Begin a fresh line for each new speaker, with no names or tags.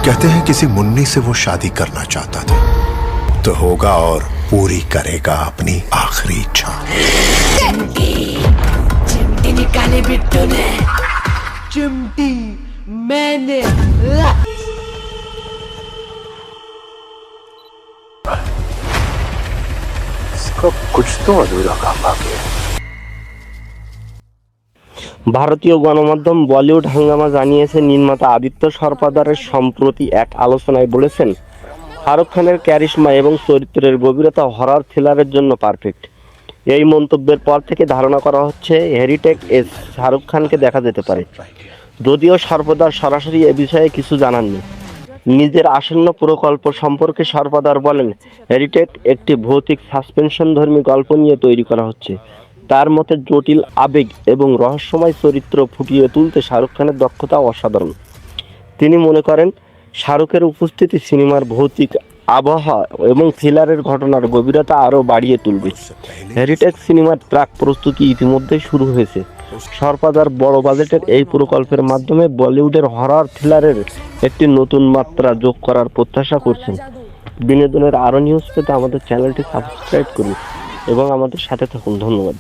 कहते हैं किसी मुन्नी से वो शादी करना चाहता था, तो होगा और पूरी करेगा अपनी आखिरी इच्छा।
चिमटी निकाले बिट्टू ने, चिमटी मैंने।
इसका कुछ तो अधूरा काम बाकी है।
ভারতীয় গণমাধ্যম বলিউড হাঙ্গামা জানিয়েছে নির্মাতা আদিত্য সরপদারের সম্প্রতি এক আলোচনায় বলেছেন শাহরুখ খানের ক্যারিশমা এবং চরিত্রের গভীরতা হরর থ্রিলারের জন্য পারফেক্ট। এই মন্তব্যের পর থেকে ধারণা করা হচ্ছে হেরিটেক এস শাহরুখ খানকে দেখা যেতে পারে, যদিও সরপদার সরাসরি এ বিষয়ে কিছু জানাননি। নিজের আসন্ন প্রকল্প সম্পর্কে সরপদার বলেন, হেরিটেক একটি ভৌতিক সাসপেনশনধর্মী গল্প নিয়ে তৈরি করা হচ্ছে। তার মতে জটিল আবেগ এবং রহস্যময় চরিত্র ফুটিয়ে তুলতে শাহরুখ খানের দক্ষতা অসাধারণ। তিনি মনে করেন শাহরুখের উপস্থিতি সিনেমার ভৌতিক আবহাওয়া এবং থ্রিলারের ঘটনার গভীরতা আরও বাড়িয়ে তুলবে। হেরিটেজ সিনেমার প্রাক প্রস্তুতি ইতিমধ্যেই শুরু হয়েছে। সরপদার বড় বাজেটের এই প্রকল্পের মাধ্যমে বলিউডের হরর থ্রিলারের একটি নতুন মাত্রা যোগ করার প্রত্যাশা করছেন। বিনোদনের আরও নিউজ পেতে আমাদের চ্যানেলটি সাবস্ক্রাইব করুন এবং আমাদের সাথে থাকুন। ধন্যবাদ।